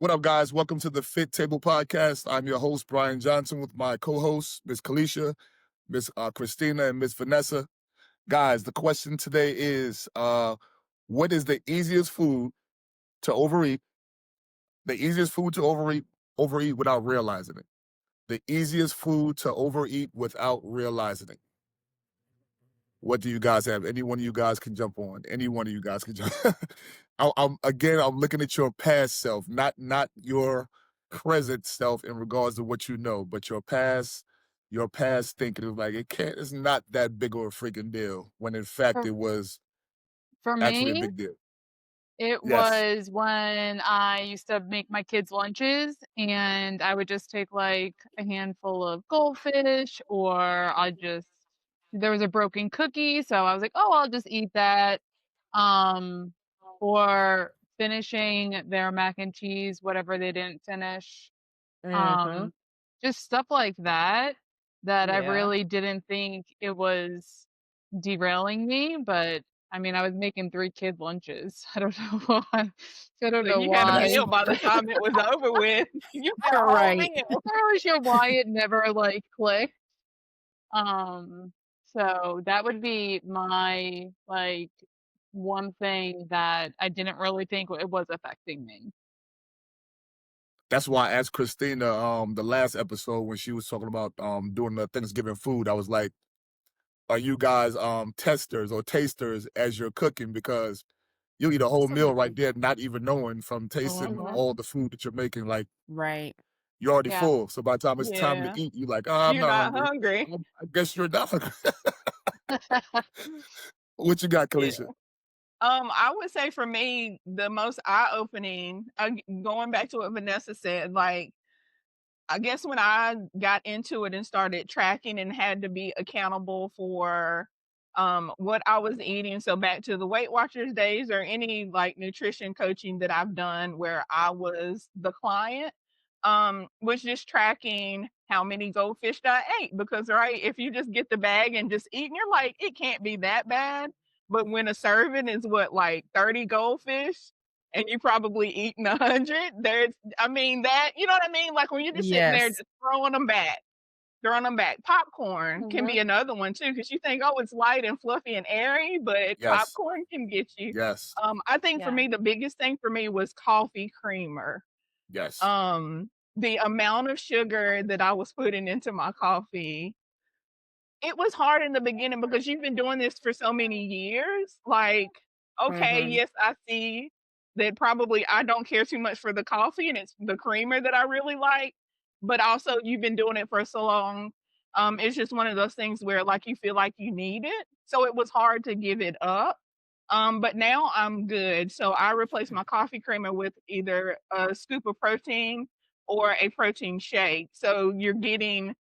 What up, guys? Welcome to the Fit Table Podcast. I'm your host, Brian Johnson, with my co-hosts, Miss Culeshea, Miss Kristina, and Miss Vanessa. Guys, the question today is, what is the easiest food to overeat? The easiest food to overeat without realizing it. The easiest food to overeat without realizing it. What do you guys have? Any one of you guys can jump on. Any one of you guys can jump. I'm looking at your past self, not your present self in regards to what you know, but your past thinking of like it's not that big of a freaking deal when in fact For, it was for actually a me, big deal. it Yes. was when I used to make my kids lunches and I would just take like a handful of goldfish or there was a broken cookie, so I was like, oh, I'll just eat that. Um, or finishing their mac and cheese, whatever they didn't finish. Mm-hmm. Um, just stuff like that I Yeah. really didn't think it was derailing me, but I mean, I was making 3 kid lunches. I don't know why. I don't So know you had a And that's why. meal by the time it was over with. You had a whole Right. meal. I'm not really sure why it never like clicked. Um, so that would be my like one thing that I didn't really think it was affecting me. that's why I asked Christina the last episode when she was talking about doing the Thanksgiving food. I was like, are you guys testers or tasters as you're cooking? Because you eat a whole meal right Absolutely. there, not even knowing from tasting Mm-hmm. all the food that you're making. Like Right. you're already Yeah. full. So by the time it's time to Yeah. eat, you're like, oh, I'm You're not not hungry. hungry. I guess you're not hungry. What you got, Yeah. Kalisha? I would say for me, the most eye-opening, going back to what Vanessa said, like, I guess when I got into it and started tracking and had to be accountable for what I was eating. So back to the Weight Watchers days or any like nutrition coaching that I've done where I was the client, was just tracking how many goldfish I ate. Because right, if you just get the bag and just eat, and you're like, it can't be that bad. But when a serving is what, like 30 goldfish, and you probably eaten 100, I mean, that, you know what I mean? Like when you're just sitting there Yes. just throwing them back. Popcorn can be Mhm. another one too, because you think, oh, it's light and fluffy and airy, but Yes. popcorn can get you. Yes. I think for Yeah. me, the biggest thing for me was coffee creamer. Yes. The amount of sugar that I was putting into my coffee, it was hard in the beginning because you've been doing this for so many years. Like, okay, Mhm. yes, I see that probably I don't care too much for the coffee and it's the creamer that I really like, but also you've been doing it for so long. It's just one of those things where like you feel like you need it. So it was hard to give it up. But now I'm good. So I replace my coffee creamer with either a scoop of protein or a protein shake. So you're getting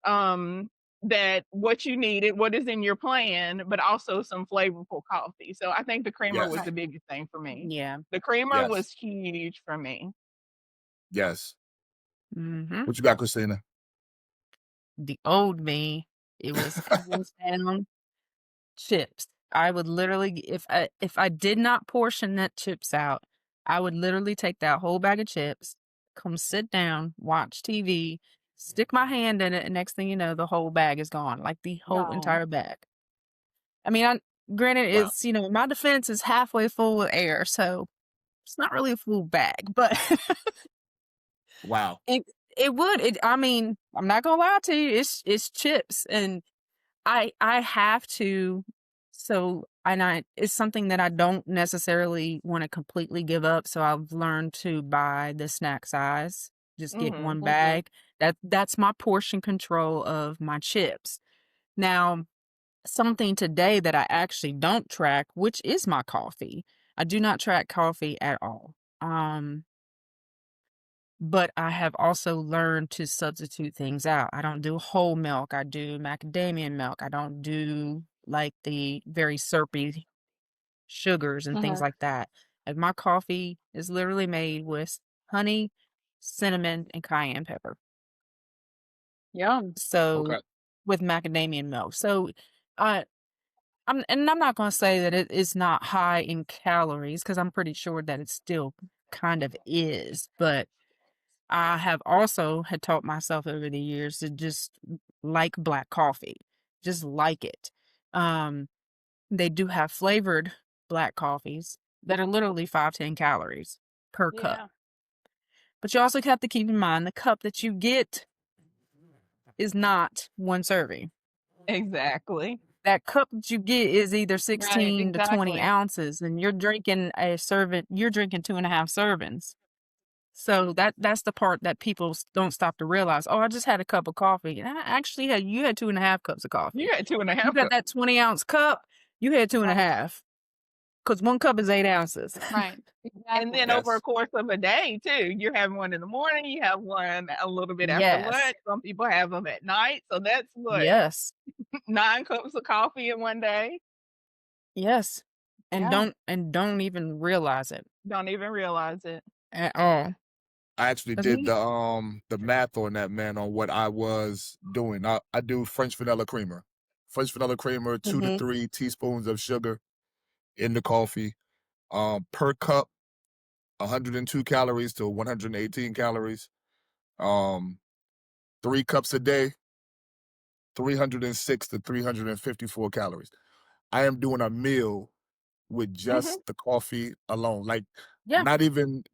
um that what you needed, what is in your plan, but also some flavorful coffee. So I think the creamer was Yes. the Right. biggest thing for me. Yeah. The creamer Yes. was huge for me. Yes. Mhm. What you got, Christina? The old me, it was hands down chips. I would literally if I did not portion that chips out, I would literally take that whole bag of chips, come sit down, watch TV, stick my hand in it, and next thing you know, the whole bag is gone, like the whole No. entire bag. I mean, granted, Wow. it's my defense is halfway full with air, so it's not really a full bag, but Wow. it it would. I mean, I'm not gonna lie to you. It's chips, and I have to. It's something that I don't necessarily want to completely give up. So I've learned to buy the snack size. Just get Hmm. one Mhm. bag. That's my portion control of my chips. Now, something today that I actually don't track, which is my coffee. I do not track coffee at all. But I have also learned to substitute things out. I don't do whole milk. I do macadamia milk. I don't do like the very syrupy sugars and things Mhm. like that. Like my coffee is literally made with honey, cinnamon, and cayenne pepper. Yum. So Okay. with macadamia milk. So I I'm not gonna say that it is not high in calories because I'm pretty sure that it's still kind of is, but I have also had taught myself over the years to just like black coffee, just like it. Um, they do have flavored black coffees that are literally 5-10 calories per cup. Yeah, But you also have to keep in mind the cup that you get is not one serving. exactly. That cup that you get is either Right, 16 to 20 exactly. ounces, and you're drinking 2.5 servings. So that's the part that people don't stop to realize. Oh, I just had a cup of coffee. And you had 2.5 cups of You coffee. had two and a You half got cups. that 20-ounce cup, you had two and a Right, half. Because one cup is 8 ounces. right, And then exactly. over a Yes. course of a day too, you're having one in the morning, you have one a little bit after Yes. lunch. Some people have them at night. So that's what, Yes. 9 cups of coffee in one day? Yes. And Yeah, don't even realize it Don't even realize it. at all. I actually 'Cause did me the math on that, man, on what I was doing. I do French vanilla creamer. French vanilla creamer, 2 to Mhm. 3 teaspoons of sugar in the coffee. Per cup, 102 calories to 118 calories. Um, 3 cups a day, 306 to 354 calories. I am doing a meal with Mhm. just the coffee alone. Like Yeah. not even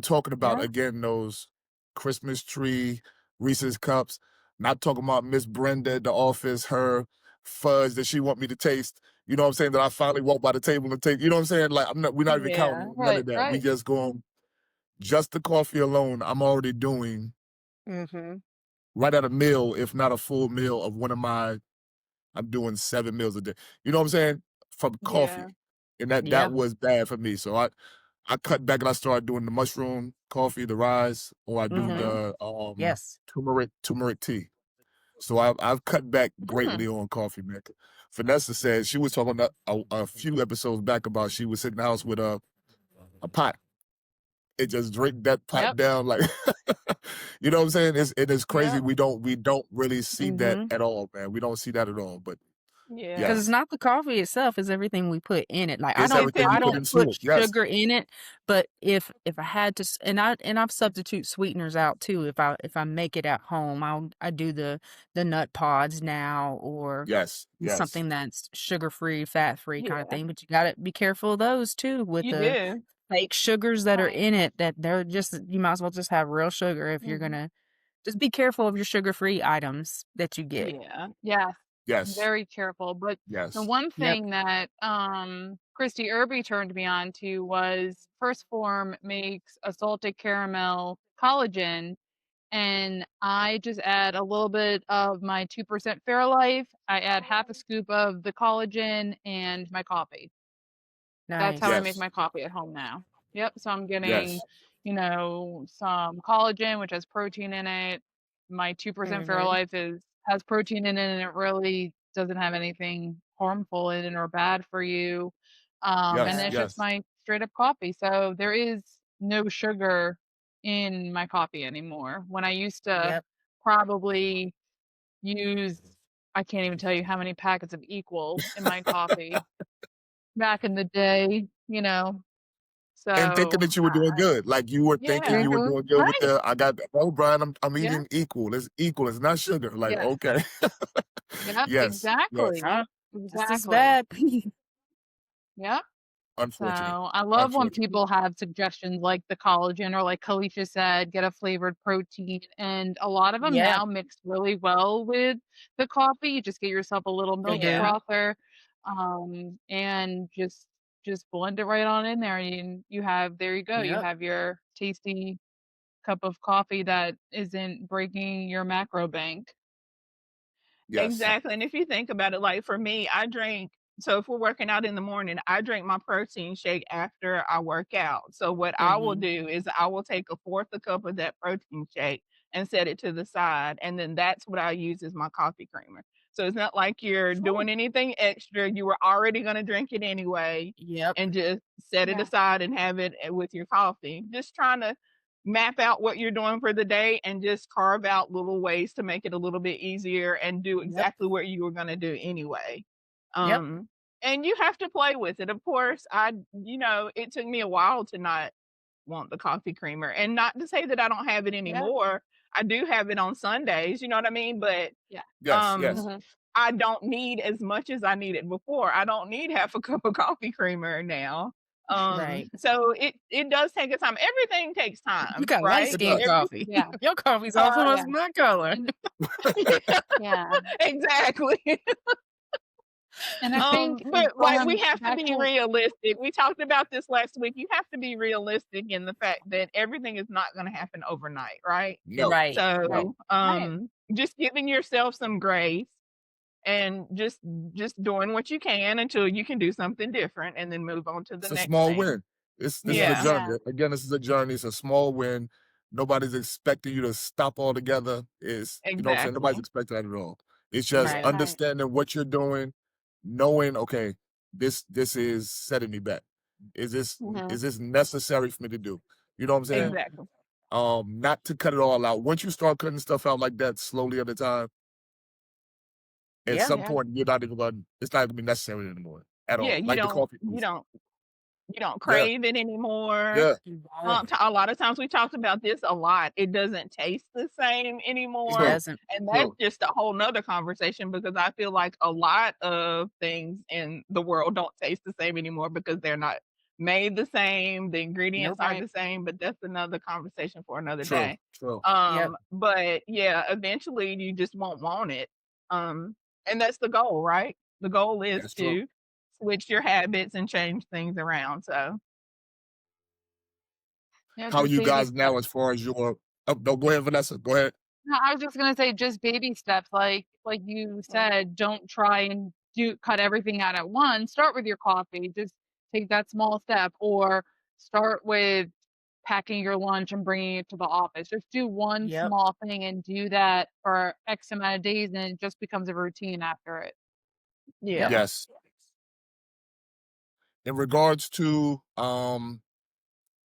talking about Yeah. again those Christmas tree Reese's cups. Not talking about Miss Brenda at the office, her fudge that she want me to taste. You know what I'm saying? That I finally walk by the table and take. You know what I'm saying? Like we're not even Yeah. counting none right, of that. We right. just going just the coffee alone. I'm already doing Mhm. right at a meal, if not a full meal of one of my. I'm doing 7 meals a day. You know what I'm saying? From Yeah. coffee. And that Yeah. was bad for me. So I cut back and I started doing the mushroom coffee, the rise, or I do Mhm. Mhm. the Yes. turmeric tea. So I've cut back greatly Mm. on coffee, man. Vanessa said she was talking a few episodes back about she was sitting in the house with a pot. It just drink that pot Yep, down like you know what I'm saying? It is crazy. yep. We don't really see that Mhm. at all, man. We don't see that at all. But 'Cause Yeah. it's yes, not the coffee itself, it's everything we put in it. Like, it's It's everything you I put don't everything. into put it. Yes. sugar in it, but if I had to and I've substitute sweeteners out too if I make it at home. I do the nut pods now or Yes. Yes. something that's sugar-free, fat-free kinda Yeah. thing, but you gotta be careful of those too with You the do. fake sugars that are Right. in it that they're just you might as well just have real sugar if you're Mhm. gonna just be careful of your sugar-free items that you get. Yeah. Yes, Yes. very careful. But the Yes. one Yep. thing that Christy Irby turned me on to was First Form makes a salted caramel collagen, and I just add a little bit of my 2% Fairlife. I add half a scoop of the collagen and my coffee. That's how I Nice. make Yes. my coffee at home now. Yep, so I'm getting, Yes. some collagen, which has protein in it. My 2% Mhm. Fairlife has protein in it, and it really doesn't have anything harmful in it or bad for you. And Yes. then Yeah. it's just Yes. my straight up coffee. So there is no sugar in my coffee anymore. When I used to Yep. probably use I can't even tell you how many packets of Equal in my coffee back in the day, you know? And thinking So, that you were doing good. Like you were thinking Yeah. you were mhm, doing good with right, the I got oh Brian, I'm yeah, eating equal. It's equal. It's not sugar. Like, yes, okay. yep, Yes. Yes. exactly, Huh? Just as exactly, bad. yep. So, Unfortunate. I love when Unfortunate. people have suggestions like the collagen or like Kalisha said, get a flavored protein, and a lot of them Yeah, now mix really well with the coffee. You just get yourself a little they milk do. Yeah. frother, and just blend it right on in there, and there you go, you Yep. have your tasty cup of coffee that isn't breaking your macro bank. Yes. Yep. Exactly, and if you think about it, like for me, I drink so if we're working out in the morning, I drink my protein shake after I work out. So what I will Mhm. do is I will take a fourth a cup of that protein shake and set it to the side, and then that's what I use as my coffee creamer. So it's not like you're Cool. doing anything extra, you were already gonna drink it anyway, Yep. and just set it Yeah, aside and have it, with your coffee. Just trying to map out what you're doing for the day and just carve out little ways to make it a little bit easier and do Yep. exactly what you were going to do anyway. Yep. And you have to play with it. Of course, it took me a while to not want the coffee creamer. And not to say that I don't have it anymore. I do have it on Sundays, you know what I mean? But Yeah. Yes, yes. I don't need as much as I needed before. I don't need half a cup of coffee creamer now. Right. So it does take a time. Everything takes You time, got light right? It does. skin coffee. Yeah. Your coffee's Uh, almost my color. Yeah. exactly. And I think But like we going have to back be to realistic. We talked about this last week. You have to be realistic in the fact that everything is not going to happen overnight, right? No, Right. So, right. just giving yourself some grace and just doing what you can until you can do something different and then move on to the it's a next small thing. win. This is a Yeah, journey. Yeah. Again, this is a journey. It's a small win. Nobody's expecting you to stop altogether. It's, you know what I'm saying? Nobody's exactly. expecting that at all. It's just Right. Right. understanding what you're doing, knowing, okay, this is setting me back. Is this necessary for me to do? You know what I'm saying? Exactly. Not to cut it all out. Once you start cutting stuff out like that slowly at a time, at Yeah. some Yeah. point you're not even going. It's not gonna be necessary anymore at Yeah, all. you Like the don't coffee you piece. don't you don't Yeah, crave it anymore. yeah, Right. A lot of times we talked about this a lot. It doesn't taste the same It anymore. true, doesn't. And that's true. just a whole nother conversation because I feel like a lot of things in the world don't taste the same anymore because they're not made the same. The ingredients Nope. are Right. the same, but that's another conversation for another True, day. true. Yep. But yeah, eventually you just won't want it. And that's the goal, right? The goal is That's true. to switch your habits and change things around. So Yeah, How are just you baby guys now steps. as far as your? Oh, no, go ahead, Vanessa. Go ahead. No, I was just gonna say just baby steps. Like you said, don't try and cut everything out at once. Start with your coffee. Just take that small step, or start with packing your lunch and bringing it to the office. Just do one Yep. small thing and do that for X amount of days, and it just becomes a routine after it. yeah. Yep. Yes. In regards to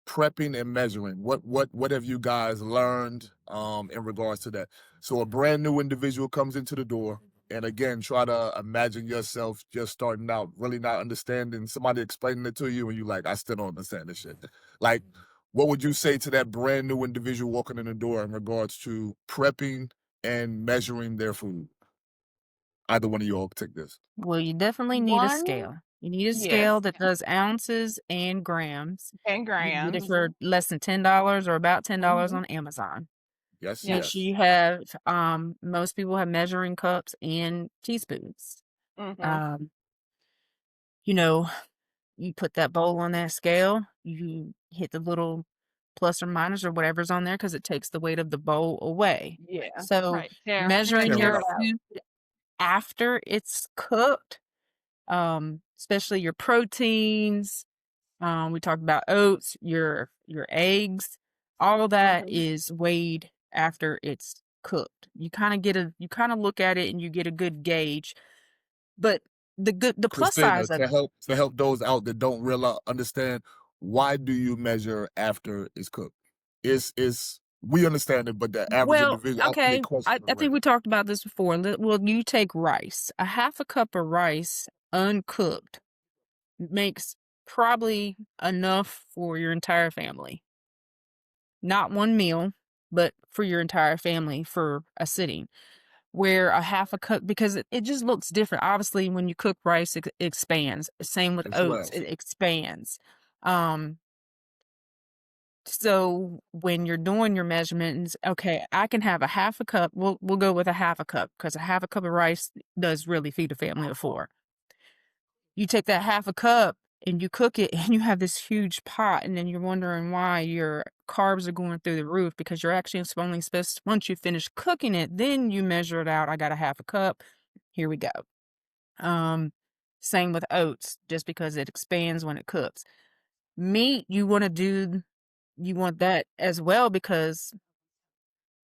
prepping and measuring, what have you guys learned in regards to that? So a brand new individual comes into the door, and again, try to imagine yourself just starting out, really not understanding, somebody explaining it to you, and you like, I still don't understand this shit. Like, what would you say to that brand new individual walking in the door in regards to prepping and measuring their food? Either one of you all take this. Well, you definitely need a One, scale. You need a Yes. scale that does ounces and grams. And You can get it grams. for less than $10 or about $10 Mhm. on Amazon. Yes, Yeah. Make sure you have most people have measuring cups and teaspoons. Mhm. Um, you know, you put that bowl on that scale, you hit the little plus or minus or whatever's on there because it takes the weight of the bowl away. Yeah. So right there. measuring Tear it your up. food after it's cooked, especially your proteins. We talked about oats, your eggs, all of that Mhm. is weighed after it's cooked. You kind of look at it and you get a good gauge. But the plus Christina, size of to help those out that don't realize understand, why do you measure after it's cooked? Is we understand it, but the average well, individual, I think, okay, question I think already. we talked about this before. Well, you take rice. A half a cup of rice uncooked makes probably enough for your entire family. Not one meal, but for your entire family for a sitting. Where a half a cup, because it just looks different. Obviously, when you cook rice, it expands. Same with It oats, swells. it expands. Um, so when you're doing your measurements, okay, I can have a half a cup. We'll go with a half a cup because a half a cup of rice does really feed a family of 4. You take that half a cup and you cook it and you have this huge pot, and then you're wondering why your carbs are going through the roof because you're actually only supposed to, once you finish cooking it, then you measure it out. I got a half a cup. Here we go. Um, Same with oats, just because it expands when it cooks. Meat, you want that as well because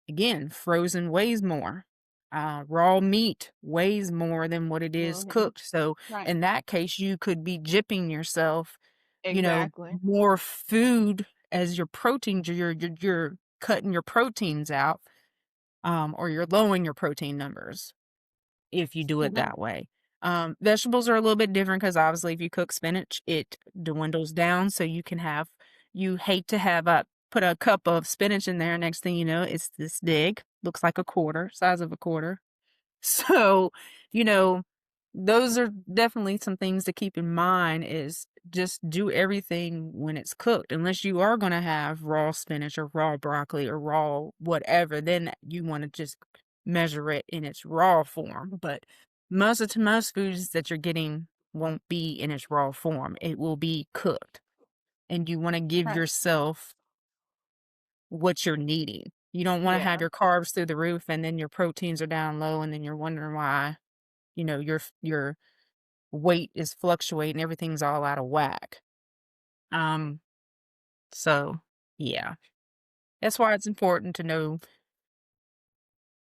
again, frozen weighs more. Raw meat weighs more than what it is Mhm. cooked. So right. in that case, you could be jipping yourself, Exactly. more food as your proteins. You're cutting your proteins out, or you're lowering your protein numbers if you do it that way. Vegetables are a little bit different because obviously if you cook spinach, it dwindles down, so you can have You hate to have put a cup of spinach in there. Next thing you know, it's this big, looks like a quarter, size of a quarter. So, you know, those are definitely some things to keep in mind is just do everything when it's cooked. Unless you are going to have raw spinach or raw broccoli or raw whatever, then you want to just measure it in its raw form. But most foods that you're getting won't be in its raw form. It will be cooked. And you want to give Right. yourself what you're needing. You don't want to have Yeah. your carbs through the roof and then your proteins are down low and then you're wondering why, your weight is fluctuating, everything's all out of whack. So yeah. That's why it's important to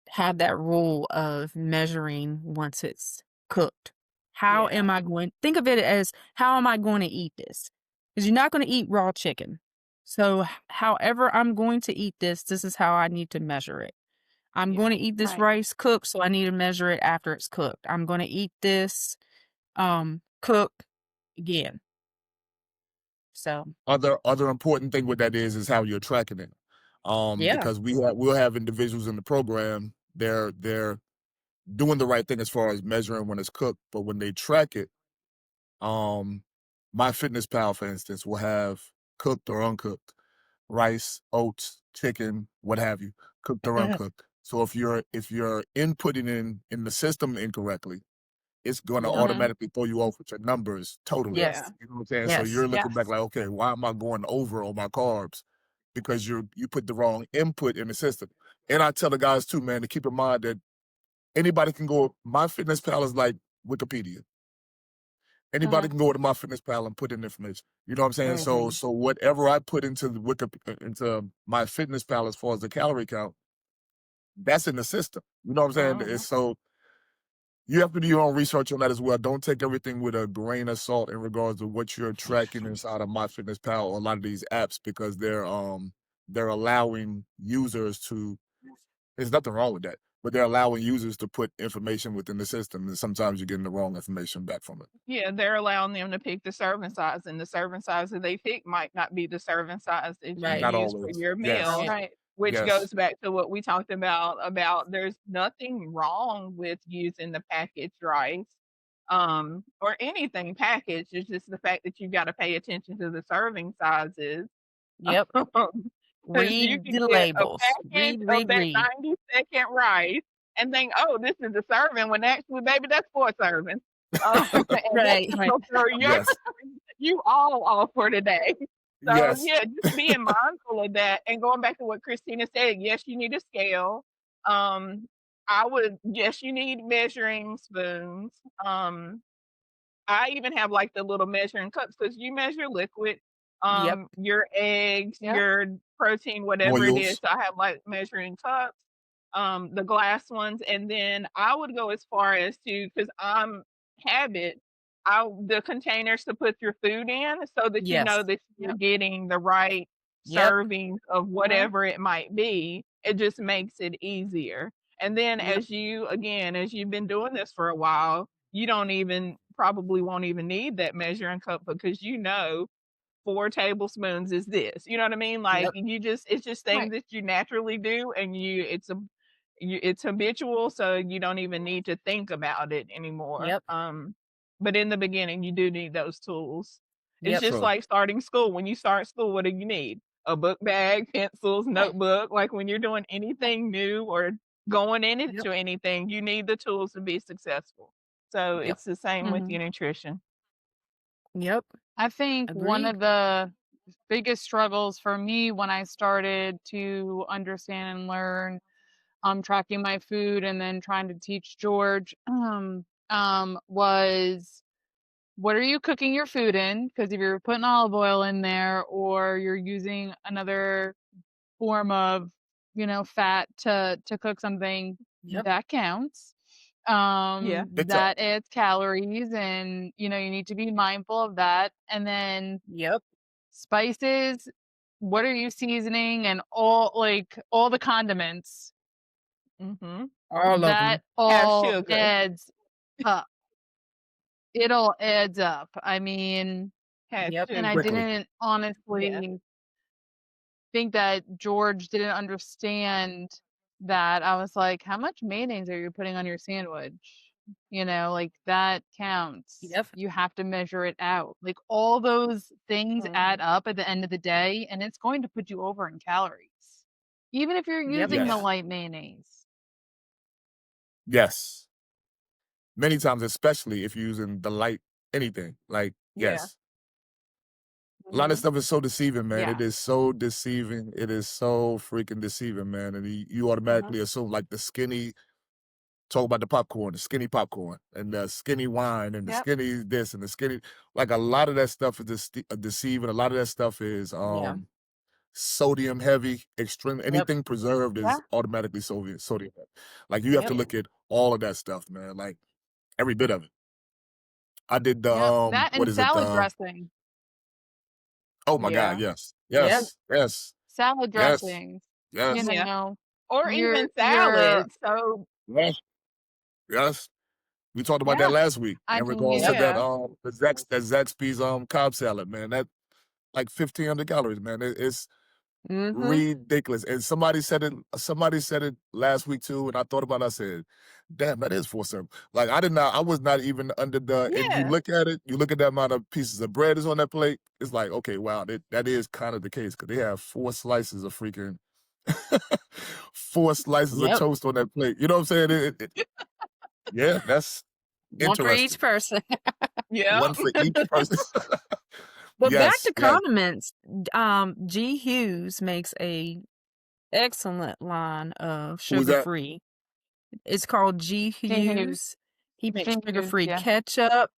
have that rule of measuring once it's cooked. How Yeah. am I going think of it as how am I going to eat this? Because you're not going to eat raw chicken. So however I'm going to eat this is how I need to measure it. I'm going to eat this Right. rice cooked, so I need to measure it after it's cooked. I'm going to eat this cooked again. So Other important thing with that is how you're tracking it. yeah. Because we'll have individuals in the program, they're doing the right thing as far as measuring when it's cooked, but when they track it, MyFitnessPal, for instance, will have cooked or uncooked rice, oats, chicken, what have you, cooked or uncooked. So if you're inputting in the system incorrectly, it's going to Yeah. automatically throw you off with your numbers totally. Yes. Yeah. You know what I'm saying? So Yes. you're looking back Yes. like, okay, why am I going over on my carbs? Because you put the wrong input in the system. And I tell the guys too, man, to keep in mind that anybody can go. MyFitnessPal is like Wikipedia. Anybody Mhm. can go to MyFitnessPal and put in information. You know what I'm saying? Mhm. So whatever I put into the into MyFitnessPal as far as the calorie count, that's in the system. You know what I'm saying? Mhm. So you have to do your own research on that as well. Don't take everything with a grain of salt in regards to what you're tracking inside of MyFitnessPal or a lot of these apps because they're allowing users to. There's nothing wrong with that, but they're allowing users to put information within the system, and sometimes you're getting the wrong information back from it. Yeah, they're allowing them to pick the serving size, and the serving size that they pick might not be the serving size that you Right. Not use for always. your Yes. meal, Right. which Yes. goes back to what we talked about there's nothing wrong with using the packaged rice, or anything packaged. It's just the fact that you gotta pay attention to the serving sizes. Yep. Because you Read can the get a labels. package Read, of read, that read. 90-second rice and think, "Oh, this is a serving," when actually, baby, that's 4 servings. And that's Right. Right. gonna throw Yes. you all off for today. So, Yes. yeah, just being mindful of that and going back to what Kristina said, yes, you need a scale. Yes, you need measuring spoons. I even have like the little measuring cups because you measure liquid, Yep. your eggs, Yep. your protein, whatever it is. Oils. So I have like measuring cups, the glass ones, and then I would go as far as to because I'm habit, the containers to put your food in so that you know Yes. that you're Yep. getting the right Yep. servings of Mhm. whatever it might be. It just makes it easier. And then Yep. as you've been doing this for a while, you don't even probably won't even need that measuring cup because 4 tablespoons is this. You know what I mean? Like Yep. it's just Right. things that you naturally do and it's habitual, so you don't even need to think about it anymore. Yep. But in the beginning you do need those tools. It's Yep. just Sure. like starting school. When you start school, what do you need? A book bag, pencils, Right. notebook. Like when you're doing anything new or going Yep. into anything, you need the tools to be successful. So Yep. it's the same with Mhm. your nutrition. Yep. I think one Agreed. of the biggest struggles for me when I started to understand and learn tracking my food and then trying to teach George was what are you cooking your food in? Because if you're putting olive oil in there or you're using another form of, fat to cook something, Yep. that counts. Yeah. Big time. That adds calories and, you need to be mindful of that. And then Yep. spices, what are you seasoning and all the condiments, Mm-hmm. All of that them. Have all sugar. adds up. It all adds up. I mean, Have Yep. and I sugar. Quickly. didn't Yeah. honestly think that George didn't understand that. I was like, how much mayonnaise are you putting on your sandwich? You know, like that counts. Yep. You have to measure it out. Like all those things add up at the end of the day, and it's going to put you over in calories, even if you're Yep. using the Yes. light mayonnaise. Yes. Many times, especially if you're using the light anything. Like, Yeah. yes. A lot of Mhm. stuff is so deceiving, man. Yeah. It is so deceiving. It is so freaking deceiving, man. And you automatically assume like the skinny, talk about the popcorn, the skinny popcorn, and the skinny wine, and the Yep. skinny this, and the skinny, like a lot of that stuff is deceiving. A lot of that stuff is Yeah. sodium heavy, extreme. Yep. Anything preserved Yeah. is automatically sodium heavy. Like you have to Yep. look at all of that stuff, man. Like every bit of it. I did the Yep. That what and is it? salad dressing. Oh my God, Yeah. yes. Yep. Yes. Yes. Salad Yes. dressings. You Yes. Yeah. know, Or you're even salads. So Yes. Yes. We talked about that yeah. last week I in regards to mean, that Yeah. that Zaxby's Cobb salad, man. That like 1,500 calories, man. It's Mm-hmm. ridiculous. And somebody said it last week too, and I thought about it, I said, damn, that is for some. Like I was not even under the, and you Yeah. look at it, you look at the amount of pieces of bread is on that plate, it's like, okay, wow, that is kind of the case, because they have 4 slices of freaking 4 slices of Yep. toast on that plate. You know what I'm saying? Yeah, that's One for interesting. each person. Yeah. One for each person. But back Yes, to yes. condiments, G. Hughes makes a excellent line of Who was that? sugar-free. It's called G. Hughes. He makes G. Hughes, sugar-free yeah. ketchup,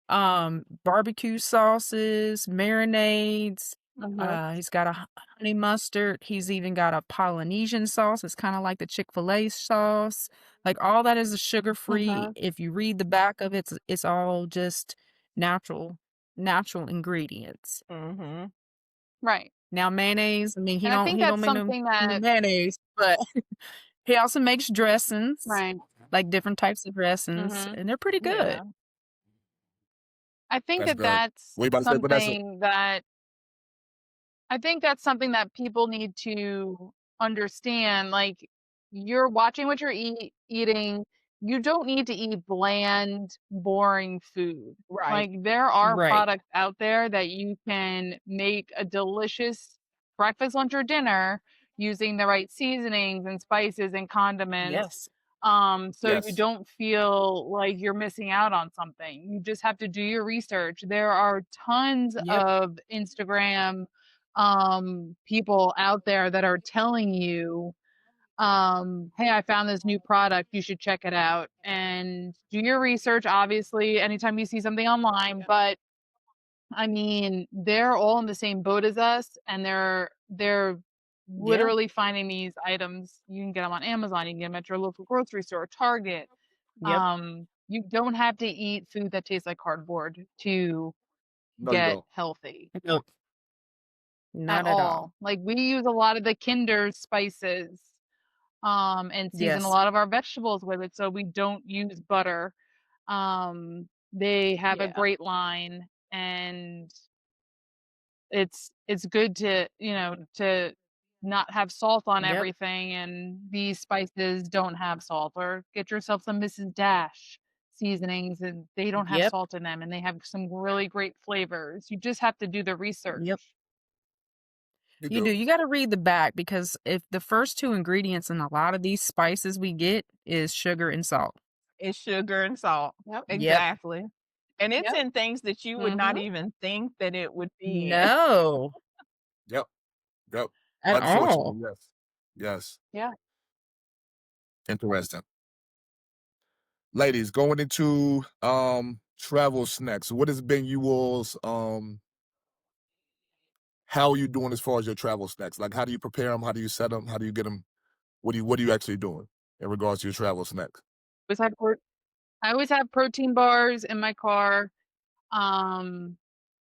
barbecue sauces, marinades. He's got a honey mustard. He's even got a Polynesian sauce. It's kind of like the Chick-fil-A sauce. Like all that is sugar-free. If you read the back of it, it's all just natural ingredients. Mm-hmm. Right. Now mayonnaise, I mean And I think he don't that's make no something that mayonnaise, but he also makes dressings, right. like different types of dressings, Mhm. and they're pretty good. Yeah. I think That's that good. that's What you about to say, Vanessa? something that I think that's something that people need to understand. Like, you're watching what you're eating. You don't need to eat bland, boring food. Right. Like, there are Right. products out there that you can make a delicious breakfast, lunch, or dinner using the right seasonings and spices and condiments. Yes. So you Yes. don't feel like you're missing out on something. You just have to do your research. There are tons Yep. of Instagram people out there that are telling you, hey, I found this new product, you should check it out, and do your research, obviously, anytime you see something online. But I mean, they're all in the same boat as us, and they're Yeah. literally finding these items. You can get them on Amazon, you can get them at your local grocery store, Target. Yep. You don't have to eat food that tastes like cardboard to No, you get don't. healthy Nope. at Not at all. all. Like, we use a lot of the Kinder spices, and season a Yes. lot of our vegetables with it, so we don't use butter. They have a Yeah. great line, and it's good to, to not have salt on Yep. everything, and these spices don't have salt. Or get yourself some Mrs. Dash seasonings, and they don't have Yep. salt in them, and they have some really great flavors. You just have to do the research. Yep. You You do. do. You got to read the back, because if the first two ingredients in a lot of these spices we get is sugar and salt. It's sugar and salt. Yep. Yep. Exactly. And it's Yep. in things that you would not Mhm. even think that it would be in. No, Yep. Yep. at all. Unfortunately, yes. Yes. Yeah. Interesting. Ladies, going into travel snacks, what has been you all's how are you doing as far as your travel snacks? Like, how do you prepare them? How do you set them? How do you get them? What are you actually doing in regards to your travel snacks? Always have I always have protein bars in my car. Um,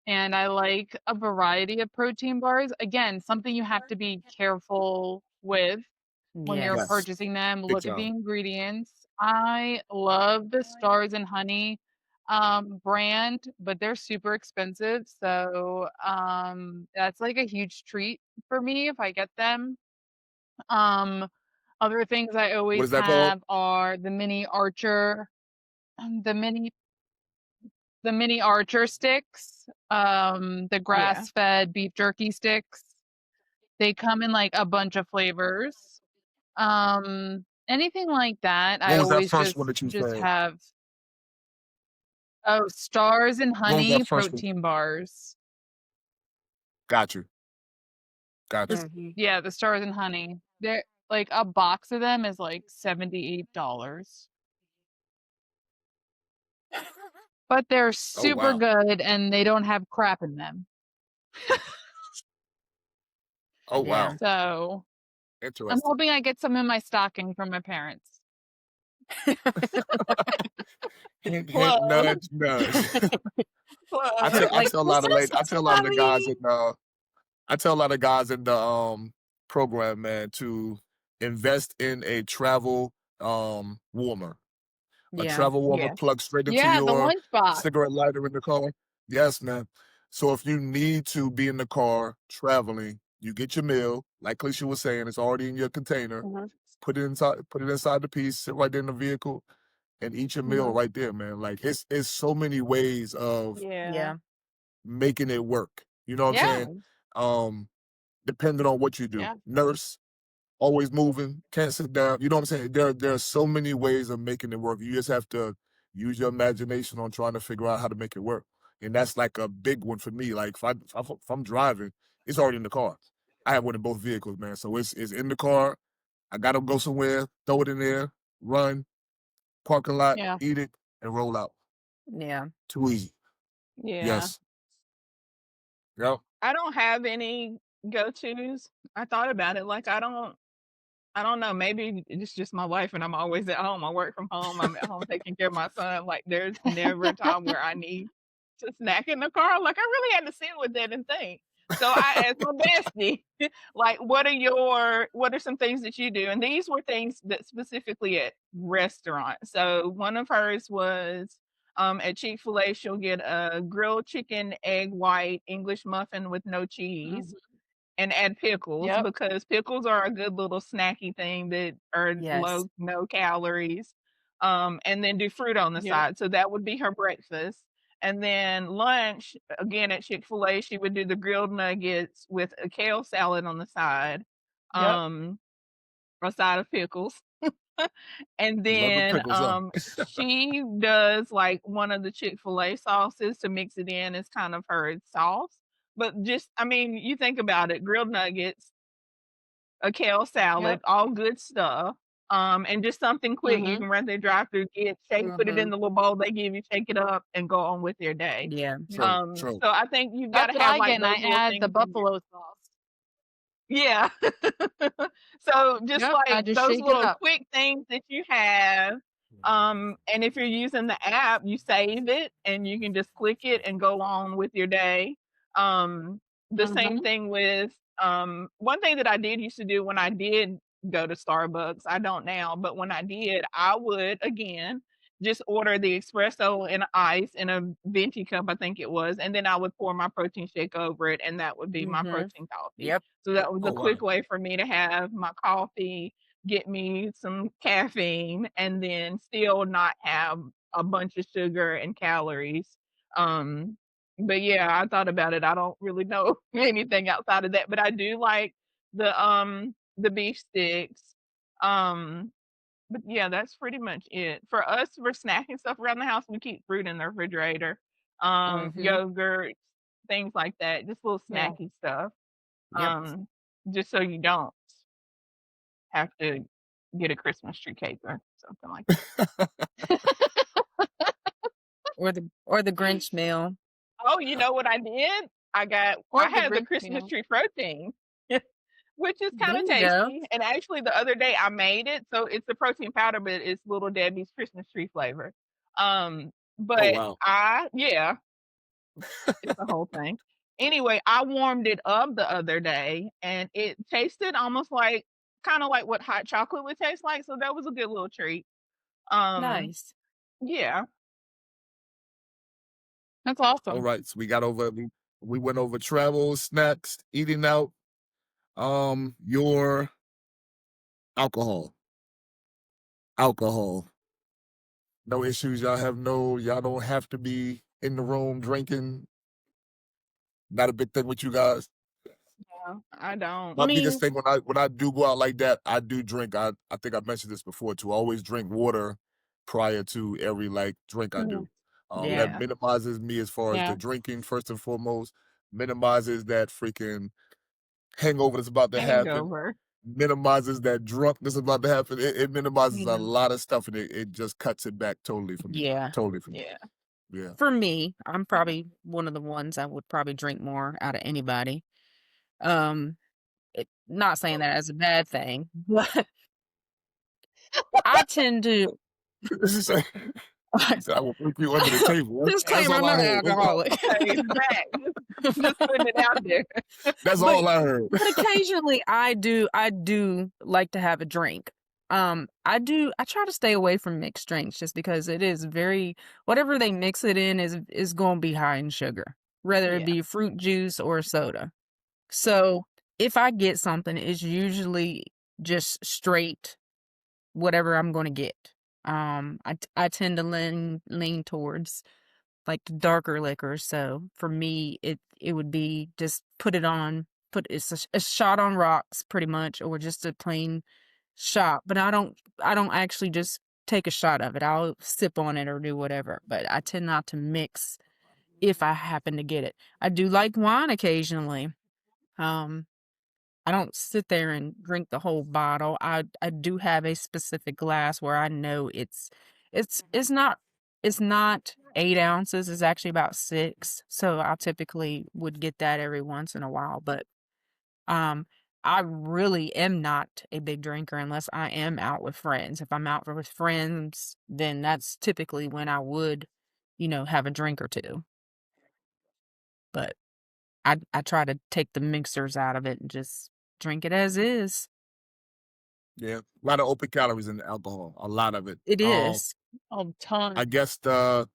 and I like a variety of protein bars. Again, something you have to be careful with when you're Yes. Yes. purchasing them. Big Look at the time. ingredients. I love the stars and honey. brand, but they're super expensive. So that's like a huge treat for me if I get them. Other things I What always is that called? have are the mini Archer, the mini Archer sticks, the Yeah. grass-fed beef jerky sticks. They come in like a bunch of flavors. Anything like that, I What was that always first one that you just said? have. Oh, Stars and What was that Honey first one? protein bars. Got you. Got you. Mhm. Yeah, the Stars and Honey. They're like a box of them is like $78. But they're Oh super wow. good and they don't have crap in them. Oh Yeah. wow. So I'm Interesting. hoping I get some in my stocking from my parents. Hint, hint, Plug. nudge, nudge. I Plug. tell a lot of ladies, I tell a lot of the guys in the program, man, to invest in a travel warmer. A Yeah. travel warmer Yeah. plugged straight into Yeah, the your lunchbox. cigarette lighter in the car. Yes, man. So if you need to be in the car traveling, you get your meal, like Kristina was saying, it's already in your container. Mhm. Put it inside the piece, sit right there in the vehicle, and eat your meal Mhm. right there, man. Like it's so many ways of Yeah. Yeah. making it work. You know what I'm Yeah. saying? Depending on what you do. Yeah. Nurse, always moving, can't sit down. You know what I'm saying? There are so many ways of making it work. You just have to use your imagination on trying to figure out how to make it work. And that's like a big one for me. Like if I'm driving, it's already in the car. I have one in both vehicles, man. So it's in the car. I gotta go somewhere, throw it in there, run, parking lot, Yeah. eat it, and roll out. Yeah. Too easy. Yeah. Yes. Yep. I don't have any go-tos. I thought about it. Like I don't know. Maybe it's just my life and I'm always at home. I work from home. I'm at home taking care of my son. Like there's never a time where I need to snack in the car. Like I really had to sit with that and think. So I asked my bestie, like, what are some things that you do? And these were things that specifically at restaurants. So one of hers was at Chick-fil-A, she'll get a grilled chicken, egg white, English muffin with no cheese Mhm. and add pickles Yep. because pickles are a good little snacky thing that are Yes. no calories. And then do fruit on the Yep. side. So that would be her breakfast. And then lunch, again at Chick-fil-A, she would do the grilled nuggets with a kale salad on the side, Yep. a side of pickles. And Love the then pickles, huh? she does like one of the Chick-fil-A sauces to mix it in as kind of her sauce. But just, I mean, you think about it, grilled nuggets, a kale salad, Yep. all good stuff. And just something quick you Mhm. can run through drive-through, get, shake, put it in Mhm. the little bowl they give you, shake it up, and go on with your day. Yeah. Yep. True. So I think you've got That's to what have I get, like and I those little add the things in your buffalo sauce. yeah. So just Yep. I like just those shake it little up. quick things that you have. And if you're using the app, you save it and you can just click it and go on with your day. The same Mhm. thing with one thing that I did used to do when I did go to Starbucks, I don't now, but when I did, I would again just order the espresso and ice in a venti cup, I think it was, and then I would pour my protein shake over it, and that would be my Mhm. protein coffee. Yep. So that was Oh a wow. quick way for me to have my coffee, get me some caffeine, and then still not have a bunch of sugar and calories. Um, but yeah, I thought about it. I don't really know anything outside of that, but I do like the beef sticks. Um, but yeah, that's pretty much it. For us, for snacking stuff around the house, we keep fruit in the refrigerator. Mhm. Yogurt, things like that. Just little Yeah. snacky stuff. Yep. Just so you don't have to get a Christmas tree cake or something like that. Or the Grinch meal. Oh, you know what I did? I Or the had the Grinch Christmas meal. tree protein, which is There kind of you go. tasty. And actually, the other day I made it, so it's a protein powder, but it's Little Debbie's Christmas tree flavor. Oh But wow. yeah, it's the whole thing. Anyway, I warmed it up the other day, and it tasted almost like kind of like what hot chocolate would taste like. So that was a good little treat. Um, Nice. yeah. That's awesome. All right, so we went over travel, snacks, eating out, your alcohol. No issues. Y'all don't have to be in the room drinking. Not a big thing with you guys. No, I don't. My I mean, biggest thing when I do go out like that, I do drink. I think I mentioned this before too. I always drink water prior to every drink I do. That Yeah. minimizes me as far as Yeah. the drinking first and foremost. Minimizes that freaking hangover that's about to happen. Hangover. Minimizes that drunk that's about to happen. It minimizes a Yeah. lot of stuff, and it just cuts it back totally for me. yeah. Totally for me. Yeah. Yeah. For me, I'm probably one of the ones I would probably drink more out of anybody. Not saying that as a bad thing, but I tend to He said, I will put you under the table. That's disclaimer, all I'm I not an heard. alcoholic. Okay, back. Just putting it out there. That's But- all I heard. But occasionally I do like to have a drink. I try to stay away from mixed drinks just because it is whatever they mix it in is going to be high in sugar, whether it Yeah. be fruit juice or soda. So if I get something, it's usually just straight whatever I'm going to get. I tend to lean towards like the darker liquors. So for me, it would be just put it's a shot on rocks pretty much, or just a plain shot. But I don't actually just take a shot of it. I'll sip on it or do whatever. But I tend not to mix if I happen to get it. I do like wine occasionally. I don't sit there and drink the whole bottle. I do have a specific glass where I know it's not 8 ounces. It's actually about 6. So I typically would get that every once in a while. But I really am not a big drinker unless I am out with friends. If I'm out with friends, then that's typically when I would, have a drink or two. But I try to take the mixers out of it and just drink it as is. Yeah. A lot of open calories in the alcohol. A lot of it. It is. A ton. I guess Well,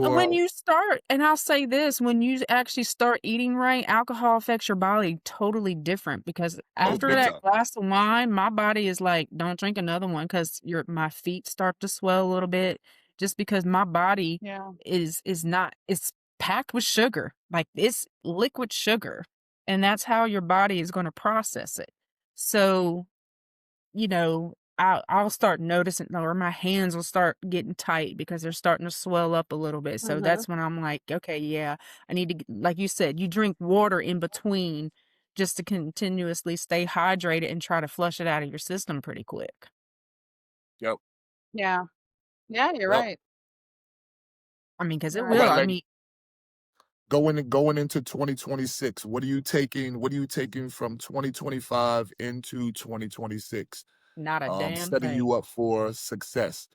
your when you start, and I'll say this, when you actually start eating right, alcohol affects your body totally different because after big that time. glass of wine, my body is like, don't drink another one because my feet start to swell a little bit just because my body Yeah. is not, it's packed with sugar. Like it's liquid sugar. And that's how your body is going to process it. So, I'll start noticing, or my hands will start getting tight because they're starting to swell up a little bit. So that's when I'm like, okay, yeah, I need to, like you said, you drink water in between just to continuously stay hydrated and try to flush it out of your system pretty quick. Yep. Yeah. Yeah, you're Yep. right. I mean, because it Right. will. But I like mean, going into 2026, what are you taking from 2025 into 2026? not a damn Setting thing. you up for success.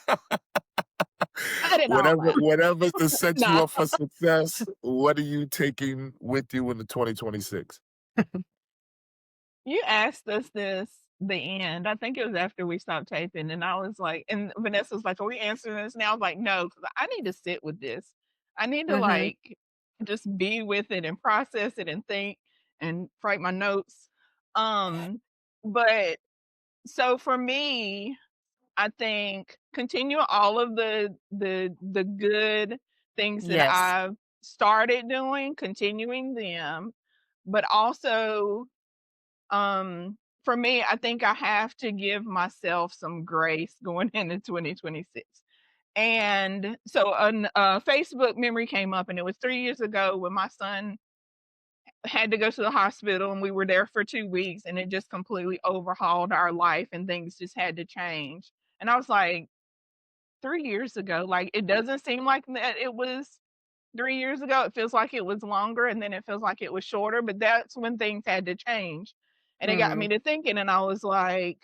Cut it all out. Whatever to set you Nah. up for success, what are you taking with you in the 2026? You asked us this the end. I think it was after we stopped taping, and I was like, and Vanessa was like, "Are we answering this now?" I was like, "No, because I need to sit with this. I need to Mhm. just be with it and process it and think and write my notes." But so for me, I think continue all of the good things that Yes. I've started doing, continuing them, but also for me, I think I have to give myself some grace going into 2026. And so a Facebook memory came up, and it was 3 years ago when my son had to go to the hospital, and we were there for 2 weeks, and it just completely overhauled our life, and things just had to change. And I was like, 3 years ago, like it doesn't seem like that it was 3 years ago. It feels like it was longer, and then it feels like it was shorter, but that's when things had to change. And it got me Mhm. to thinking, and I was like,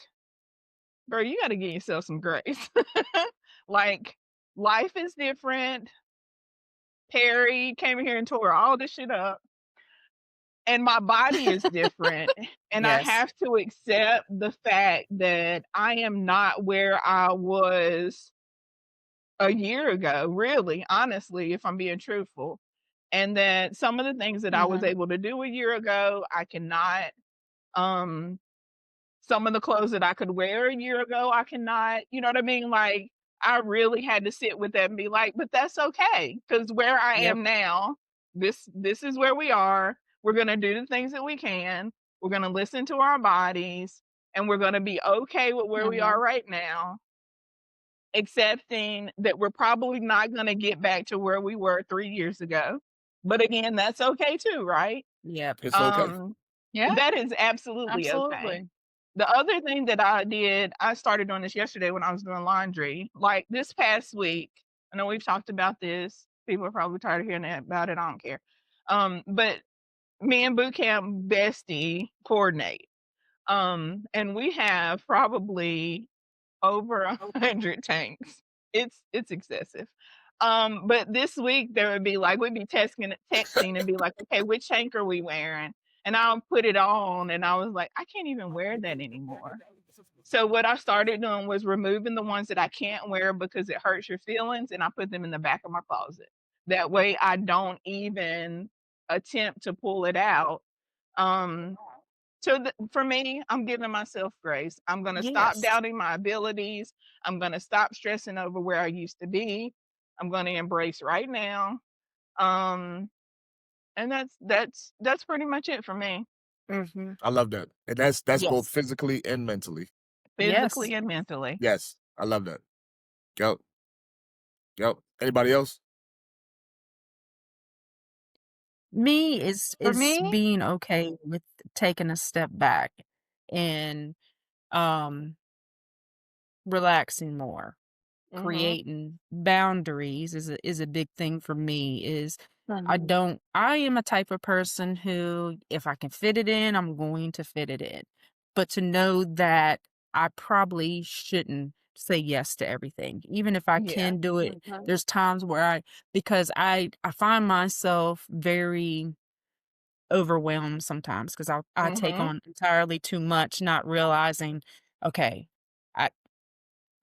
"Bro, you gotta give yourself some grace." Like, life is different. Perry came in here and tore all this shit up, and my body is different, and I Yes. have to accept the fact that I am not where I was a year ago, really, honestly, if I'm being truthful. And that some of the things that I was able to do a year ago, I cannot. Um, some of the clothes that I could wear a year ago, I cannot. You know what I mean? Like, I really had to sit with that and be like, but that's okay. Because where I Yep. am now, this is where we are. We're gonna do the things that we can. We're gonna listen to our bodies, and we're gonna be okay with where we are right now, accepting that we're probably not gonna get back to where we were 3 years ago. But again, that's okay too, right? Yep. It's okay. Yeah, That is absolutely okay. absolutely. The other thing that I did, I started doing this yesterday when I was doing laundry. Like this past week, I know we've talked about this. People are probably tired of hearing about it. I don't care. But me and boot camp bestie coordinate. And we have probably over 100 tanks. It's excessive. But this week there would be like we'd be texting and be like, okay, which tank are we wearing? And I'll put it on, and I was like, I can't even wear that anymore. So what I started doing was removing the ones that I can't wear because it hurts your feelings, and I put them in the back of my closet. That way I don't even attempt to pull it out. Um, for me, I'm giving myself grace. I'm going to stop Yes. doubting my abilities. I'm going to stop stressing over where I used to be. I'm going to embrace right now. Um, and that's pretty much it for me, Mm-hmm. I love that. And that's both Yes. physically and mentally. physically Yes. and mentally. Yes. I love that. Yep. Yep. Anybody else? Me is For me, being okay with taking a step back and relaxing more. Mhm. Creating boundaries is a big thing for me. Is I am a type of person who, if I can fit it in, I'm going to fit it in. But to know that I probably shouldn't say yes to everything. Even if I Yeah. can do it, there's times where because I find myself very overwhelmed sometimes because I take Mhm. on entirely too much, not realizing, okay, I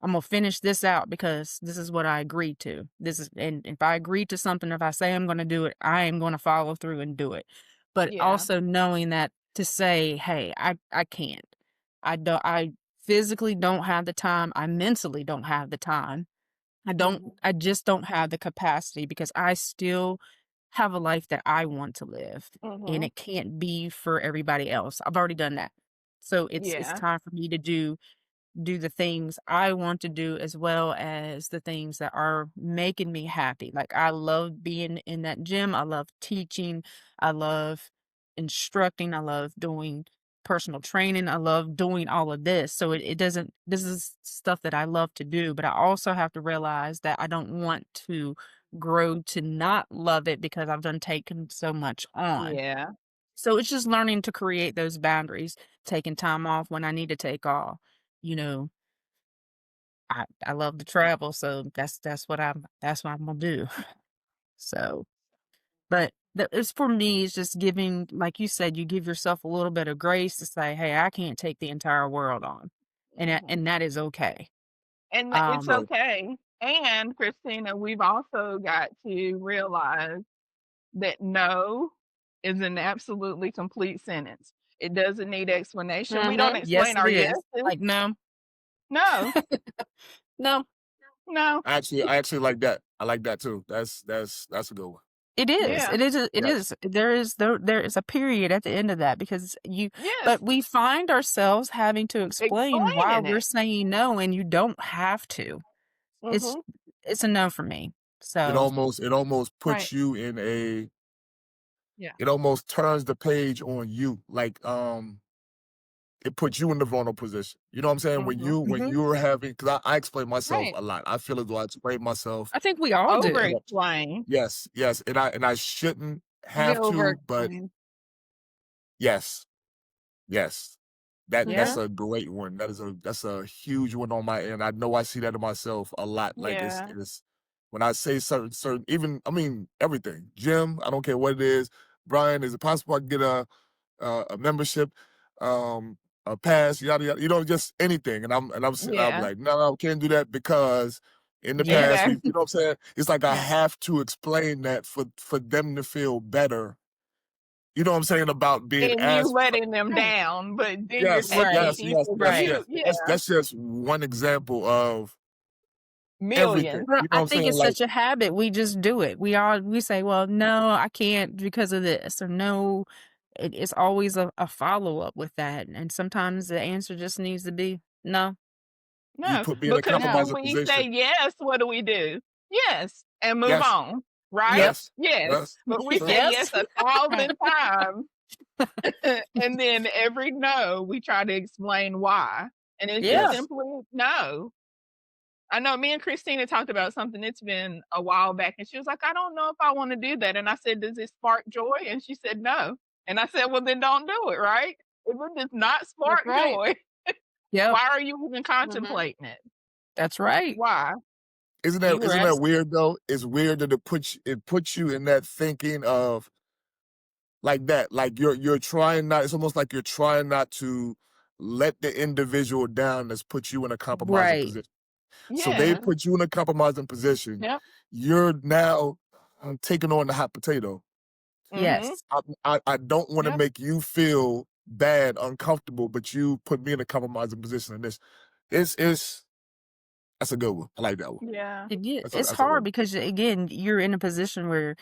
I'm gonna finish this out because this is what I agreed to. This is, and if I agree to something, if I say I'm gonna do it, I am gonna follow through and do it. But Yeah. also knowing that to say, hey, I can't. I physically don't have the time. I mentally don't have the time. I just don't have the capacity because I still have a life that I want to live. And Mhm. it can't be for everybody else. I've already done that. So it's Yeah. time for me to do the things I want to do as well as the things that are making me happy. Like I love being in that gym. I love teaching. I love instructing. I love doing personal training. I love doing all of this. So it doesn't, this is stuff that I love to do, but I also have to realize that I don't want to grow to not love it because I've done taken so much on. Yeah. So it's just learning to create those boundaries, taking time off when I need to take off. You know, I love to travel, so that's what I'm gonna do. So, but it's for me. It's just giving, like you said, you give yourself a little bit of grace to say, "Hey, I can't take the entire world on," Mhm. and that is okay. And it's Right. okay. And Christina, we've also got to realize that no is an absolutely complete sentence. It doesn't need explanation. We don't Yes, explain it our is. yeses. Like no, No, no, no. I actually like that. I like that too. That's a good one. it is. Yeah. It is. It Yes. is. There is a period at the end of that because Yes. but we find ourselves having to explain why Explaining we're it. saying no, and you don't have to. It's Mhm. it's a no for me. It So almost right. puts you in a Yeah. it almost turns the page on you. Like it puts you in the vulnerable position. You know what I'm saying? When Mhm. Mhm. you're having, because I explain myself Right. a lot. I feel as though I explain myself. I think we all Over do. explain. Yes, yes, and I shouldn't You have over to, but explain. yes, yes. That's Yeah. a great one. That's a huge one on my end. I know I see that in myself a lot. Like Yeah. it's when I say certain even, I mean everything. Gym, I don't care what it is. Brian, is it possible I can get a membership, a pass, yada yada, just anything. And I'm sitting, I'll be Yeah. like, no, can't do that because In the Yeah. past, you know what I'm saying? It's like I have to explain that for them to feel better. You know what I'm saying about being And you asked. letting them down, but then you're Yes, taking Right. pieces Right. you, That's just one example of everything. millions. Well, You know I what I'm think saying? it's Like, such a habit. We just do it. We say, well, no, I can't because of this, or no. It's always a follow up with that, and sometimes the answer just needs to be no. you No, put me in a because No. when compromising we say position. yes, what do? Yes, and move Yes, on, right? Yep. yes, Yes, yes, but we yes. say yes Yes. 1,000 times, and then every no, we try to explain why, and it's just Yeah. Yes. simply no. I know me and Kristina talked about something. It's been a while back, and she was like, "I don't know if I want to do that." And I said, "Does it spark joy?" And she said, "No." And I said, "Well, then don't do it, right? If it does not spark That's right. joy, Yep. why are you even contemplating it? That's right. Why?" Isn't You that were isn't that absolutely weird though? It's weird that it puts you in that thinking of like that. Like you're trying not. It's almost like you're trying not to let the individual down that's put you in a compromising right. position. So they Yeah. put you in a compromising position. Yep. You're now taking on the hot potato. Mhm. Yes. I don't want to Yep. make you feel bad, uncomfortable, but you put me in a compromising position in this. It's that's a good one. I like that one. Yeah. That's It's a good hard one. because again, you're in a position where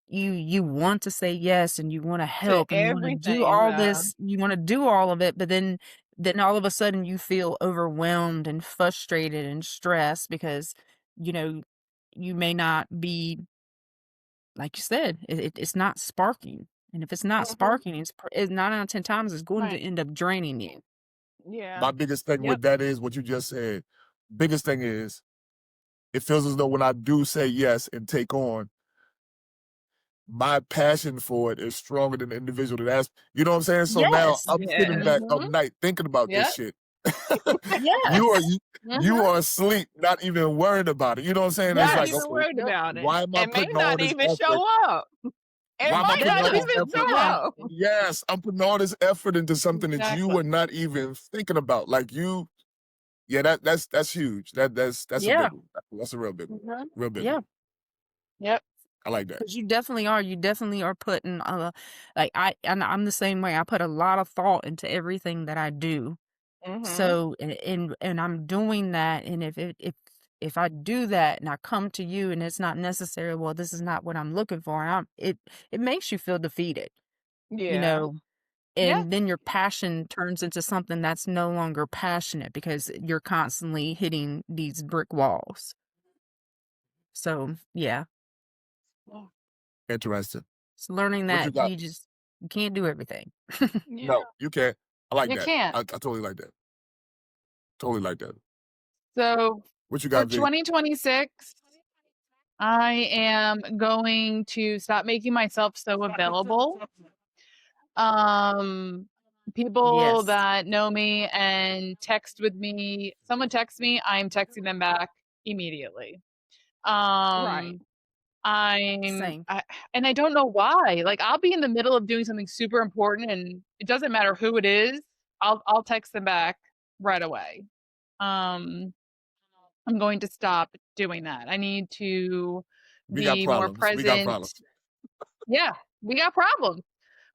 you want to say yes and you want to To help and you want to do everything, all though. this, you want to do all of it, but then all of a sudden you feel overwhelmed and frustrated and stressed because you know you may not be, like you said, it's not sparking, and if it's not Mhm. sparking, it's 9 out of 10 times it's going to Right. end up draining you. Yeah. My biggest thing Yep. with that is what you just said. Biggest thing is it feels as though when I do say yes and take on, my passion for it is stronger than the individual that asked. You know what I'm saying? So now Yes. I'm sitting Yes. back Mhm. up night thinking about this Yep. shit. Yes. You are asleep, not even worried about it. You know what I'm saying? It's Not like, Yes. even okay, worried Yep. about it. why am I And may putting all not this even effort? show up. It Why am I might putting not all this even effort? show up. Yes, I'm putting all this effort into something that you Exactly. were not even thinking about. Like you, yeah, that's huge. That's a Yeah. big one. That's a real big one. Mhm. Real big Yeah. one. Yep. I like that. Because you definitely are putting like and I'm the same way. I put a lot of thought into everything that I do. Mhm. So and I'm doing that, and if I do that and I come to you and it's not necessary, well, this is not what I'm looking for. It makes you feel defeated, you Yeah. know, Yeah. and then your passion turns into something that's no longer passionate because you're constantly hitting these brick walls. So yeah, Yeah. Interesting. it's learning What you that got? you can't do everything. Yeah. No, you can't. I like You that. can't. I totally like that. Totally like that. So What you for got, V? 2026, I am going to stop making myself so available. People Yes. that know me and text with me, someone texts me, I'm texting them back immediately. Right. Same. And I don't know why. Like I'll be in the middle of doing something super important and it doesn't matter who it is. I'll text them back right away. I'm going to stop doing that. I need to We got be more problems. We got present. problems. Yeah, we got problems.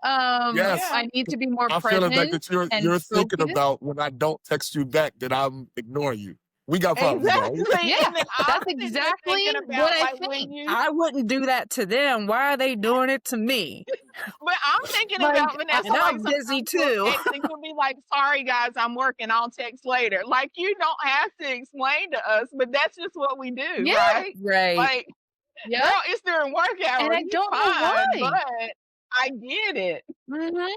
Yes. Yeah. I need to be more I feel like present that and you're thinking focused. about when I don't text you back that I'm ignoring you. We got problems, bro. Exactly. Yeah, And then I'm that's sitting here exactly thinking what about I like when think. you I wouldn't do that to them. Why are they doing it to me? but I'm thinking Like, about Vanessa, And like I'm busy sometimes you'll too. text and you'll be like, "Sorry guys, I'm working, I'll text later." Like you don't have to explain to us, but that's just what we do, yeah, right? Right. Like, yeah, girl, it's during work and hours. I It's don't know fine, why. but I get it. Mhm.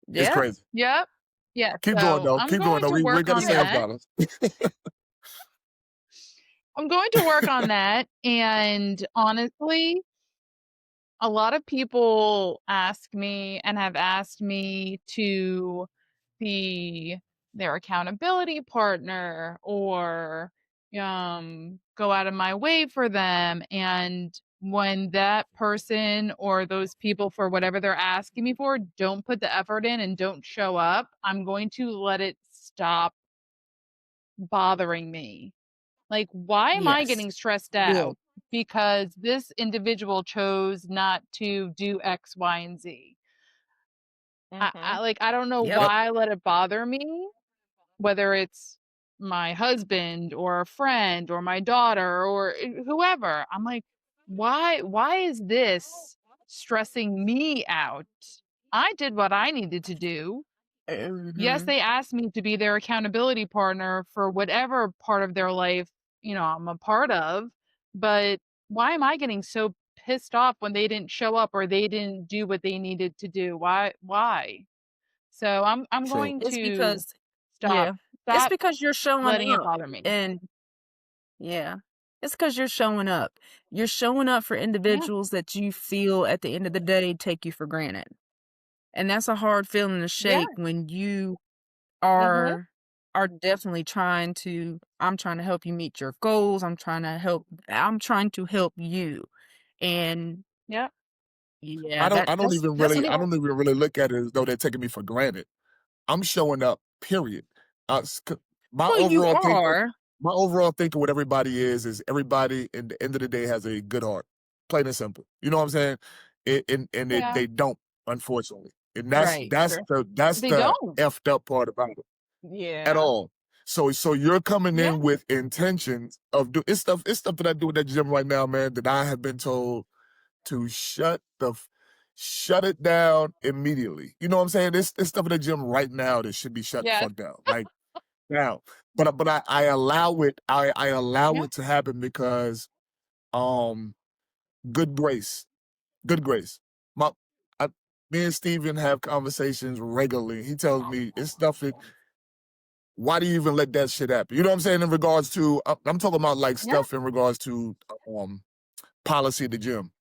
It's Yeah. crazy. Yep. Yeah. Keep going So though. I'm Keep going going though. to We work got to on say Yeah. that. about us. I'm going to work on that. And honestly, a lot of people ask me and have asked me to be their accountability partner or go out of my way for them. And when that person or those people, for whatever they're asking me for, don't put the effort in and don't show up, I'm going to let it stop bothering me. Like, why am I Yes. getting stressed Good. out because this individual chose not to do X, Y, and Z? I don't know Yep. why I let it bother me, whether it's my husband or a friend or my daughter or whoever. I'm like, why is this stressing me out? I did what I needed to do. Yes, Mhm. they asked me to be their accountability partner for whatever part of their life, I'm a part of, but why am I getting so pissed off when they didn't show up or they didn't do what they needed to do? Why? So I'm True. going It's to because stop it's stop because you're showing letting it up, bother me. and yeah, it's because you're showing up. You're showing up for Yeah. individuals that you feel at the end of the day take you for granted. And that's a hard feeling to Yeah. shake when you Mhm. are definitely I'm trying to help you meet your goals. I'm trying to help you. And Yeah. yeah, that's I don't a hard. even really look at it as though they're taking me for granted. I'm showing up, period. My Well, you overall thinking, are. with everybody is everybody at the end of the day has a good heart, plain and simple. You know what I'm saying? Yeah. They don't, unfortunately, and Right. that's They the don't. effed up part about it at Yeah. all. So you're coming Yeah. in with intentions of it's stuff that I do at that gym right now, man, that I have been told to shut it down immediately. You know what I'm saying? This stuff in the gym right now that should be shut the Yes. fuck down. Like now. But I allow it, I allow Yeah. it to happen because good grace. Good grace. My I, Me and Steven have conversations regularly. He tells me it's stuff that why do you even let that shit happen? You know what I'm saying? In regards to I'm talking about like Yeah. stuff in regards to policy at the gym.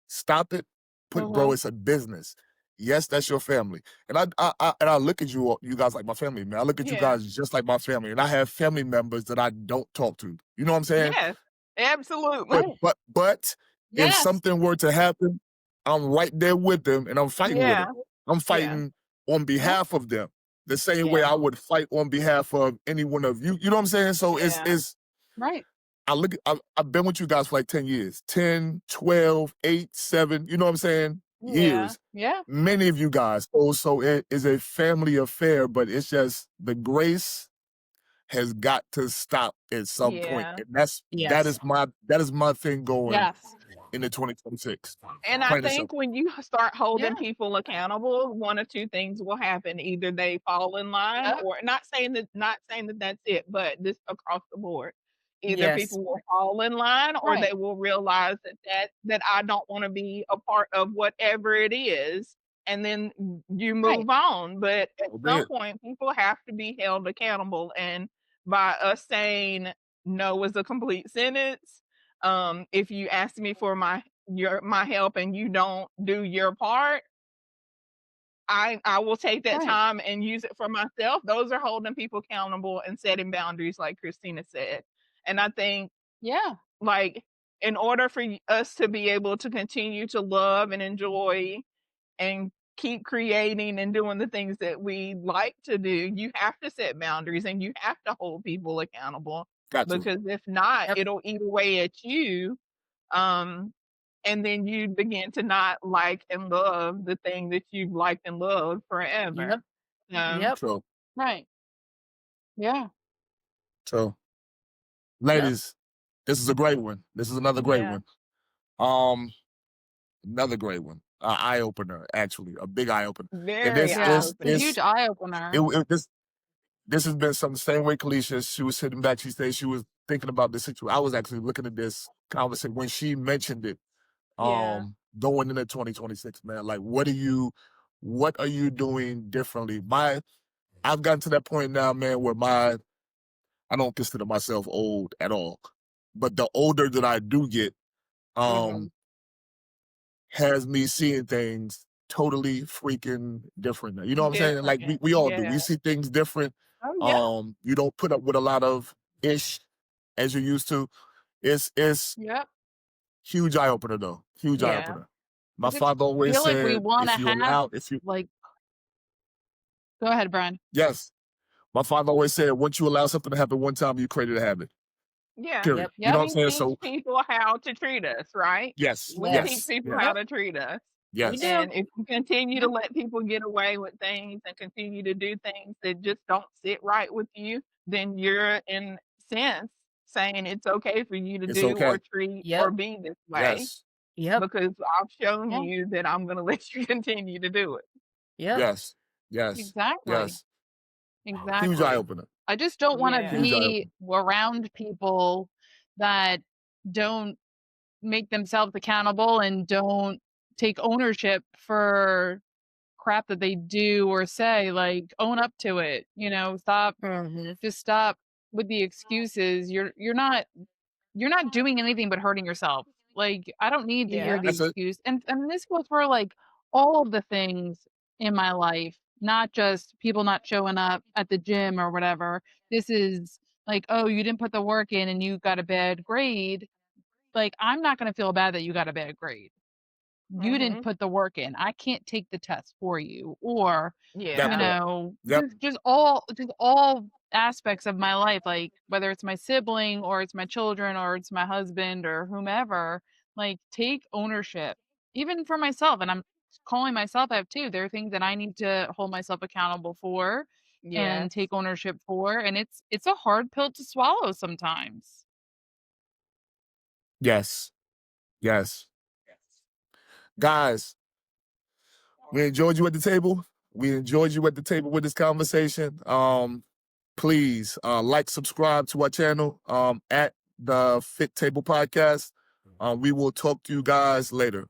Stop it. Bro, Mhm. it's a business. Yes, that's your family. And I look at you guys like my family, man. I look at you Yeah. guys just like my family. And I have family members that I don't talk to. You know what I'm saying? Yes. Absolutely. Right. But if Yes. something were to happen, I'm right there with them and I'm fighting with Yeah. them. I'm Yeah. fighting on behalf of them. The same way Yeah. I would fight on behalf of any one of you. You know what I'm saying? So Yeah. it's Right. I've been with you guys for like 10 years. 10, 12, 8, 7, you know what I'm saying? Yeah. Years. Yeah. Many of you guys. So it is a family affair, but it's just the grace has got to stop at some point. Yeah. And that Yes. is my thing going Yes. into 2026. And I Plain and think simple. when you start holding Yeah. people accountable, one or two things will happen. Either they fall in line, Yep. or not saying that that's it, but this across the board. Either Yes. people will fall in line, or Right. they will realize that I don't want to be a part of whatever it is, and then you Right. move on. But at So be some it. point, people have to be held accountable, and by us saying no is a complete sentence. If you ask me for my help and you don't do your part, I will take that Right. time and use it for myself. Those are holding people accountable and setting boundaries, like Kristina said. And I think, Yeah. like, in order for us to be able to continue to love and enjoy and keep creating and doing the things that we like to do, you have to set boundaries and you have to hold people accountable, Got to. because if not, Yep. it'll eat away at you. Um, and then you begin to not like and love the thing that you've liked and loved forever. Yep. Yep. So Right. Yeah. so Yep. ladies, this is a great one. This is another great Yeah. one. Another great one. Eye opener, actually, a big eye opener. And Very this eye Yeah. is It's a opening. huge eye opener. this has been some same way Kalisha, she was sitting back, she said she was thinking about this situation. I was actually looking at this conversation when she mentioned it, Yeah. going into 2026, man. Like what are you doing differently? I've gotten to that point now, man, where I don't consider myself old at all. But the older that I do get, Mhm. has me seeing things totally freaking different now. You know what I'm saying? Like Different. we all do. Yeah. We see things different. Oh yeah. You don't put up with a lot of ish as you used to. It's Yep. huge eye opener though. Huge eye Yeah. opener. My 'Cause I father always feel like we said, wanna have, if you like Go ahead, Brian. yes. My father always said, once you allow something to happen one time, you created a habit. Yeah. Period. Yep. You know what I'm We saying? teach So people how to treat us, right? yes, We Yes. teach yes, people yes, how Yep. to treat us. We yes, do. And if you continue to Yep. let people get away with things and continue to do things that just don't sit right with you, then you're in sense saying it's okay for you to it's do or okay. treat Yep. or be this way Yes, Yep. because I've shown Yeah. you that I'm going to let you continue to do it. Yep. yes, yes, Exactly. yes. Huge eye Exactly. opener. I just don't want to Yeah. Huge eye be around people that don't make themselves accountable and don't take ownership for crap that they do or say. Like, own up to it. You know, just stop with the excuses. You're not doing anything but hurting yourself. Like, I don't need to hear Yeah. the That's it. excuse. And this goes for like all of the things in my life, not just people not showing up at the gym or whatever. This is like, oh, you didn't put the work in and you got a bad grade. Like, I'm not going to feel bad that you got a bad grade. You didn't Mhm. put the work in. I can't take the test for you. Or, That you Yeah. part. know, Yep. just all aspects of my life, like whether it's my sibling or it's my children or it's my husband or whomever, like take ownership, even for myself. And I'm calling myself out too. There are things that I need to hold myself accountable for and Yes. take ownership for. And it's a hard pill to swallow sometimes. Yes, yes. Guys, we enjoyed you at the table. We enjoyed you at the table with this conversation. Please like, subscribe to our channel at the Fit Table Podcast. We will talk to you guys later.